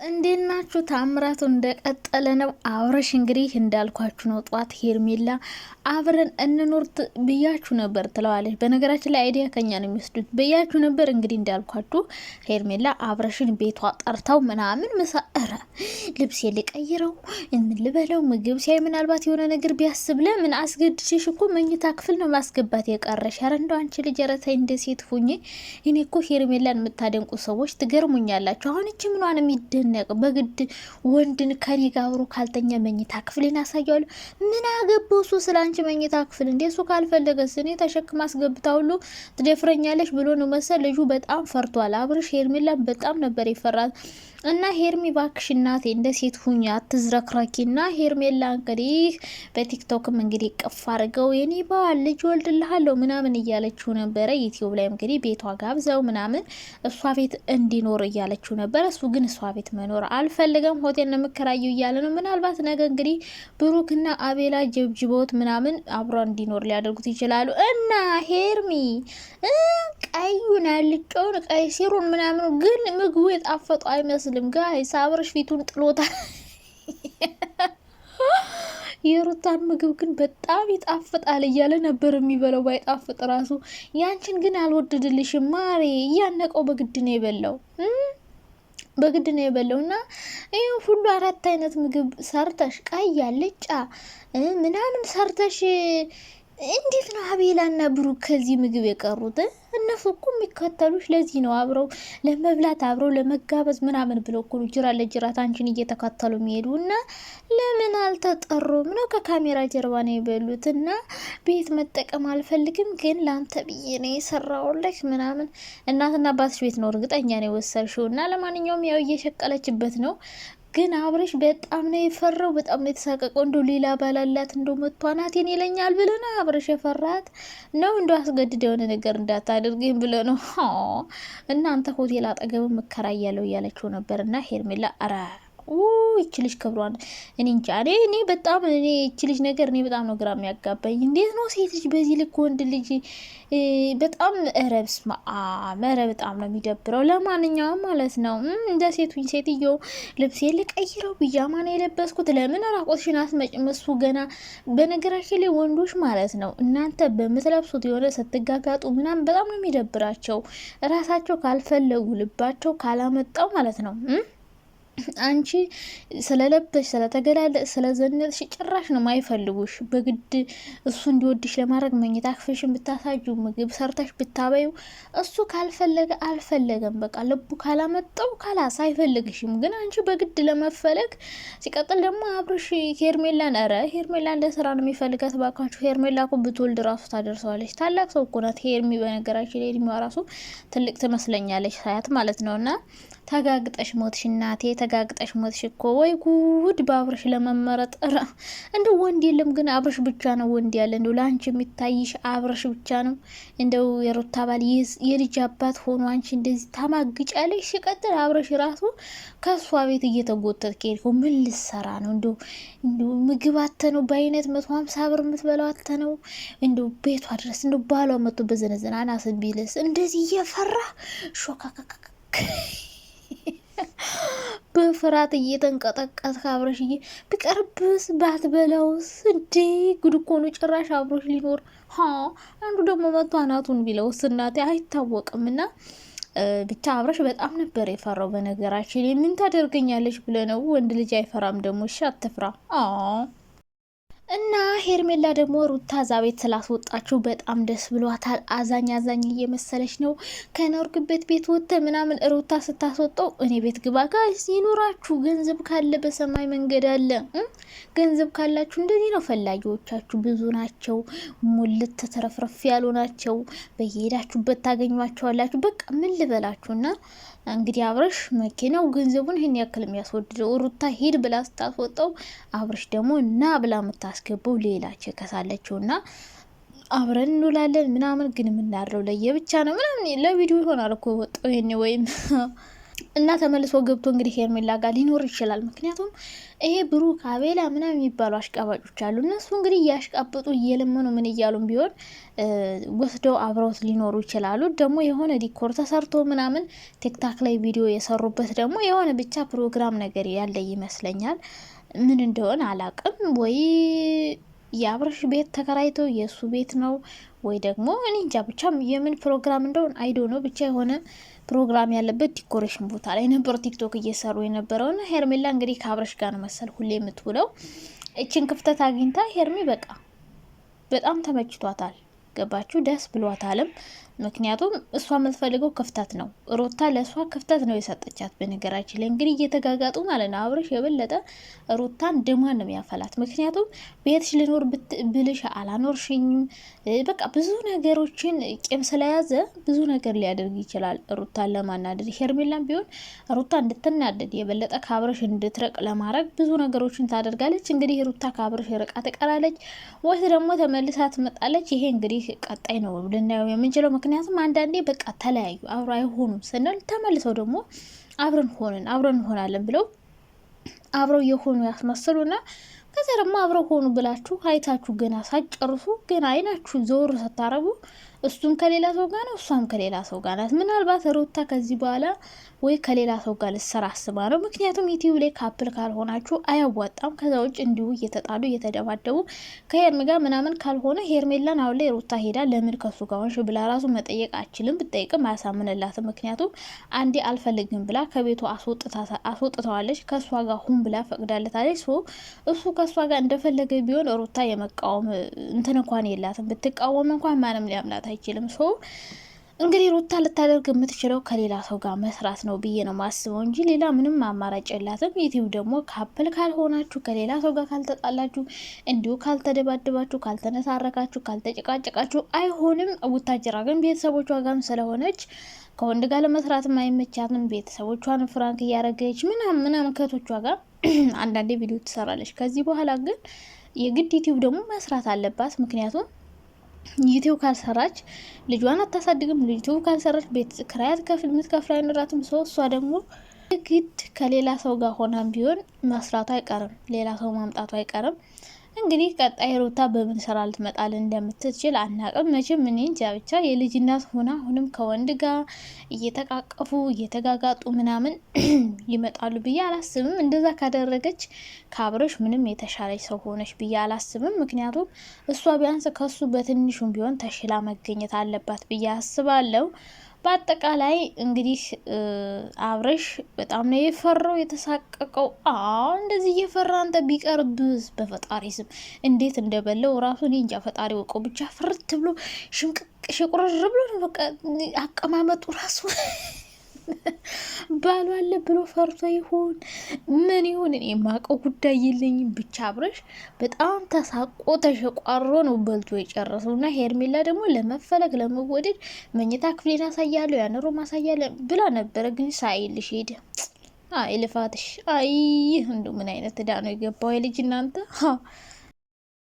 እንዴት ናችሁ? ታምራቱ እንደቀጠለ ነው። አብረሽ እንግዲህ እንዳልኳችሁ ነው። ጧት ሄርሜላ አብረን እንኖር ብያችሁ ነበር ትለዋለች። በነገራችን ላይ አይዲያ ከኛ ነው የሚወስዱት ብያችሁ ነበር። እንግዲህ እንዳልኳችሁ ሄርሜላ አብረሽን ቤቷ ጠርተው ምናምን ምሳእረ ልብስ ልቀይረው ምን ልበለው ምግብ ሲያይ ምናልባት የሆነ ነገር ቢያስብ ለምን አስገድሽሽ እኮ መኝታ ክፍል ነው ማስገባት የቀረሽ። ኧረ እንደው አንቺ ልጅ ረታይ እንደ ሴት ሁኚ። እኔ እኮ ሄርሜላን የምታደንቁ ሰዎች ትገርሙኛላችሁ። አሁን እቺ ምኗን የሚደነቅ በግድ ወንድን ከኔ ጋር አብሮ ካልተኛ መኝታ ክፍልን ያሳያሉ። ምን አገባው እሱ ስለ አንቺ መኝታ ክፍል? እንዴ እሱ ካልፈለገስ እኔ ተሸክማ አስገብታ ሁሉ ትደፍረኛለሽ ብሎ ነው መሰል። ልጁ በጣም ፈርቷል። አብርሽ ሄርሜላን በጣም ነበር ይፈራት። እና ሄርሚ ባክሽ እናቴ እንደ ሴት ሁኛ አትዝረክረኪና ሄርሜላ እንግዲህ በቲክቶክም እንግዲህ ቅፍ አድርገው የኔ ባል ልጅ ወልድልሃለሁ ምናምን እያለችው ነበረ። ዩቲዩብ ላይ እንግዲህ ቤቷ ጋብዘው ምናምን እሷ ቤት እንዲኖር እያለችው ነበረ። እሱ ግን እሷ ቤት መኖር አልፈልገም ሆቴል ነው የምከራየው እያለ ነው። ምናልባት ነገ እንግዲህ ብሩክና አቤላ ጀብጅቦት ምናምን አብሮ እንዲኖር ሊያደርጉት ይችላሉ። እና ሄርሚ ቀዩን ያልጨውን ቀይ ሲሩን ምናምን ግን ምግቡ የጣፈጡ አይመስልም። ጋይስ አብርሽ ፊቱን ጥሎታል። የሩታን ምግብ ግን በጣም ይጣፍጣል እያለ ነበር የሚበላው። ባይጣፍጥ ራሱ ያንቺን ግን አልወደድልሽም ማሬ። እያነቀው በግድ ነው የበላው በግድ ነው የበላው። እና ይህ ሁሉ 4 አይነት ምግብ ሰርተሽ ቀይ አልጫ ምናምን ሰርተሽ እንዴት ነው አቤላና ብሩክ ከዚህ ምግብ የቀሩት? እነሱ እኮ የሚከተሉሽ ለዚህ ነው፣ አብረው ለመብላት አብረው ለመጋበዝ ምናምን ብለው እኮ ጅራ ለጅራት አንቺን እየተከተሉ የሚሄዱ። እና ለምን አልተጠሩም ነው? ከካሜራ ጀርባ ነው የበሉት። እና ቤት መጠቀም አልፈልግም ግን ለአንተ ብዬ ነው የሰራውልሽ ምናምን። እናትና አባትሽ ቤት ነው እርግጠኛ ነው የወሰድሽው። እና ለማንኛውም ያው እየሸቀለችበት ነው። ግን አብርሽ በጣም ነው የፈራው፣ በጣም ነው የተሳቀቀው። እንደው ሌላ ባላላት እንደው መጥቷናቴን ይለኛል ብለ ነው አብርሽ የፈራት ነው። እንደው አስገድደ የሆነ ነገር እንዳታደርግኝ ብለ ነው። እናንተ ሆቴል አጠገብ መከራያለው እያለችው ነበር። እና ሄርሜላ አራ ይችልሽ ክብሯን እኔ እንጃ። እኔ በጣም ይችልሽ ነገር እኔ በጣም ነው ግራ የሚያጋባኝ። እንዴት ነው ሴት ልጅ በዚህ ልክ ወንድ ልጅ በጣም ረብስማ በጣም ነው የሚደብረው። ለማንኛውም ማለት ነው እንደ ሴቱኝ ሴትዮ ልብሴ ልቀይረው ቢጃማ ነው የለበስኩት ለምን ራቆትሽን አትመጭም? እሱ ገና በነገራችን ላይ ወንዶች ማለት ነው እናንተ በምትለብሱት የሆነ ስትጋጋጡ ምናምን በጣም ነው የሚደብራቸው። ራሳቸው ካልፈለጉ ልባቸው ካላመጣው ማለት ነው አንቺ ስለለበሽ ስለተገላለጥ ስለዘነጥሽ ጭራሽ ነው ማይፈልጉሽ። በግድ እሱ እንዲወድሽ ለማድረግ መኝታ ክፍልሽን ብታሳጁ ምግብ ሰርተሽ ብታበዩ እሱ ካልፈለገ አልፈለገም። በቃ ልቡ ካላመጣው ካላስ አይፈልግሽም። ግን አንቺ በግድ ለመፈለግ ሲቀጥል ደግሞ አብርሽ ሄርሜላን ሄርሜላን ለስራ ነው የሚፈልጋት። ባካችሁ ሄርሜላ እኮ ብትወልድ ራሱ ታደርሰዋለች። ታላቅ ሰው እኮ ናት ሄርሚ። በነገራችን ላይ እድሜዋ ራሱ ትልቅ ትመስለኛለች ሳያት ማለት ነው። እና ተጋግጠሽ ሞትሽ እናቴ ተጋግጠሽ ሞትሽ እኮ። ወይ ጉድ በአብርሽ ለመመረጥ እንደው ወንድ የለም። ግን አብርሽ ብቻ ነው ወንድ ያለ። እንደው ለአንቺ የሚታይሽ አብርሽ ብቻ ነው። እንደው የሩታ ባል የልጅ አባት ሆኖ አንቺ እንደዚህ ታማግጫለሽ። ሲቀጥል አብርሽ ራሱ ከሷ ቤት እየተጎተት ከሄድኩ ምን ልሰራ ነው? እንደው ምግብ አተነው በአይነት 150 ብር የምትበላው አተነው። እንደው ቤቷ ድረስ እንደው ባሏ መጥቶ በዘነዘና አናስን ቢልስ እንደዚህ እየፈራ ሾካካካ በፍርሃት እየተንቀጠቀጥክ አብረሽዬ ቢቀርብስ ባትበላውስ? እንዴ ጉድ እኮ ነው። ጭራሽ አብሮሽ ሊኖር አንዱ ደግሞ መቶ አናቱን ቢለውስ? እናቴ አይታወቅም። እና ብቻ አብረሽ በጣም ነበር የፈራው። በነገራችን ምን ታደርገኛለች ብለ ነው። ወንድ ልጅ አይፈራም ደግሞ። እሺ አትፍራ። እና ሄርሜላ ደግሞ ሩታ እዛ ቤት ስላስወጣችሁ በጣም ደስ ብሏታል። አዛኝ እየመሰለች ነው። ከኖርክበት ቤት ወጥተ ምናምን ሩታ ስታስወጣው እኔ ቤት ግባ ጋይስ ይኑራችሁ። ገንዘብ ካለ በሰማይ መንገድ አለ። ገንዘብ ካላችሁ እንደዚህ ነው። ፈላጊዎቻችሁ ብዙ ናቸው። ሙልት ተረፍረፍ ያሉ ናቸው። በየሄዳችሁበት ታገኟቸዋላችሁ። በቃ ምን ልበላችሁና እንግዲህ አብርሽ መኪናው ገንዘቡን ይሄን ያክል የሚያስወድደው ሩታ ሂድ ብላ ስታስወጣው አብርሽ ደግሞ እና ብላ የምታስገባው ሌላ ቸከሳለችውና አብረን እንውላለን ምናምን ግን የምናድረው ለየብቻ ነው ምናምን ለቪዲዮ ይሆናል እኮ ወጣው ይሄኔ ወይም እና ተመልሶ ገብቶ እንግዲህ ሄርሜላ ጋር ሊኖር ይችላል። ምክንያቱም ይሄ ብሩክ አቤላ ምናምን የሚባሉ አሽቃባጮች አሉ። እነሱ እንግዲህ እያሽቃበጡ እየለመኑ ምን እያሉም ቢሆን ወስደው አብረውት ሊኖሩ ይችላሉ። ደግሞ የሆነ ዲኮር ተሰርቶ ምናምን ቲክታክ ላይ ቪዲዮ የሰሩበት ደግሞ የሆነ ብቻ ፕሮግራም ነገር ያለ ይመስለኛል። ምን እንደሆነ አላቅም። ወይ የአብረሽ ቤት ተከራይቶ የእሱ ቤት ነው ወይ ደግሞ እኔ እንጃ። ብቻ የምን ፕሮግራም እንደሆነ አይዶ ነው ብቻ የሆነ ፕሮግራም ያለበት ዲኮሬሽን ቦታ ላይ ነበር ቲክቶክ እየሰሩ የነበረውና ሄርሜላ እንግዲህ ከአብረሽ ጋር ነው መሰል ሁሌ የምትውለው። እችን ክፍተት አግኝታ ሄርሜ በቃ በጣም ተመችቷታል። ገባችሁ? ደስ ብሏታልም። ምክንያቱም እሷ የምትፈልገው ክፍተት ነው። ሩታ ለእሷ ክፍተት ነው የሰጠቻት። በነገራችን ላይ እንግዲህ እየተጋጋጡ ማለት ነው። አብረሽ የበለጠ ሩታን ደሟን ነው የሚያፈላት። ምክንያቱም ቤትሽ ልኖር ብልሽ አላኖርሽኝም፣ በቃ ብዙ ነገሮችን ቂም ስለያዘ ብዙ ነገር ሊያደርግ ይችላል ሩታን ለማናደድ። ሄርሜላም ቢሆን ሩታ እንድትናደድ የበለጠ ከአብረሽ እንድትረቅ ለማድረግ ብዙ ነገሮችን ታደርጋለች። እንግዲህ ሩታ ከአብረሽ ርቃ ትቀራለች ወይስ ደግሞ ተመልሳ ትመጣለች? ይሄ እንግዲህ ቀጣይ ነው ልናየው የምንችለው። ምክንያቱም አንዳንዴ በቃ ተለያዩ አብሮ አይሆኑም ስንል ተመልሰው ደግሞ አብረን እንሆናለን ብለው አብረው የሆኑ ያስመስሉና ከዛ ደግሞ አብረው ሆኑ ብላችሁ አይታችሁ ገና ሳጨርሱ ገና አይናችሁ ዞር ስታረጉ እሱም ከሌላ ሰው ጋር ነው፣ እሷም ከሌላ ሰው ጋር ናት። ምናልባት ሩታ ከዚህ በኋላ ወይ ከሌላ ሰው ጋር ልትሰራ አስባ ነው። ምክንያቱም ዩቲዩብ ላይ ካፕል ካልሆናችሁ አያዋጣም። ከዛ ውጭ እንዲሁ እየተጣሉ እየተደባደቡ ከሄርሜ ጋር ምናምን ካልሆነ ሄርሜላን አሁን ላይ ሩታ ሄዳ ለምን ከሱ ጋር ሆንሽ ብላ ራሱ መጠየቅ አችልም። ብጠይቅም አያሳምንላትም። ምክንያቱም አንዴ አልፈልግም ብላ ከቤቱ አስወጥተዋለች። ከእሷ ጋር ሁን ብላ ፈቅዳለታለች። እሱ ከእሷ ጋር እንደፈለገ ቢሆን ሩታ የመቃወም እንትን እንኳን የላትም። ብትቃወም እንኳን ማንም ሊያምናት አይችልም። እንግዲህ ሩታ ልታደርግ የምትችለው ከሌላ ሰው ጋር መስራት ነው ብዬ ነው ማስበው እንጂ ሌላ ምንም አማራጭ የላትም። ዩቲዩብ ደግሞ ካፕል ካልሆናችሁ፣ ከሌላ ሰው ጋር ካልተጣላችሁ፣ እንዲሁ ካልተደባደባችሁ፣ ካልተነሳረካችሁ፣ ካልተጨቃጨቃችሁ አይሆንም። ቡታጅራ ግን ቤተሰቦቿ ጋርም ስለሆነች ከወንድ ጋር ለመስራትም አይመቻትም። ቤተሰቦቿን ፍራንክ እያደረገች ምናምን ከቶቿ ጋር አንዳንዴ ቪዲዮ ትሰራለች። ከዚህ በኋላ ግን የግድ ዩቲዩብ ደግሞ መስራት አለባት። ምክንያቱም ዩቲዩብ ካልሰራች ልጇን አታሳድግም። ዩቲዩብ ካልሰራች ቤት ክራያት የምትከፍል አይኖራትም። እሷ ደግሞ ግድ ከሌላ ሰው ጋር ሆናም ቢሆን መስራቱ አይቀርም፣ ሌላ ሰው ማምጣቱ አይቀርም። እንግዲህ ቀጣይ ሩታ በምን ስራ ልትመጣል እንደምትችል አናቅም። መቼም እኔ እንጃ ብቻ የልጅ እናት ሆና አሁንም ከወንድ ጋር እየተቃቀፉ እየተጋጋጡ ምናምን ይመጣሉ ብዬ አላስብም። እንደዛ ካደረገች ከአብረሽ ምንም የተሻለች ሰው ሆነች ብዬ አላስብም። ምክንያቱም እሷ ቢያንስ ከሱ በትንሹም ቢሆን ተሽላ መገኘት አለባት ብዬ አስባለሁ። በአጠቃላይ እንግዲህ አብረሽ በጣም ነው የፈራው የተሳቀቀው። እንደዚህ እየፈራ አንተ ቢቀርብስ በፈጣሪ ስም እንዴት እንደበለው ራሱ እኔ እንጃ። ፈጣሪ ወቀው ብቻ ፍርት ብሎ ሽምቅቅ ሽቁርር ብሎ ነው በቃ አቀማመጡ ራሱ ባሉ አለ ብሎ ፈርቶ ይሆን ምን ይሆን እኔ የማውቀው ጉዳይ የለኝም። ብቻ አብረሽ በጣም ተሳቆ ተሸቋሮ ነው በልቶ የጨረሰው እና ሄርሜላ ደግሞ ለመፈለግ ለመወደድ መኝታ ክፍሌን አሳያለሁ ያንሮ ማሳያለ ብላ ነበረ፣ ግን ሳይልሽ ሄደ። አይ ልፋትሽ፣ አይ እንዱ ምን አይነት እዳ ነው የገባው የልጅ እናንተ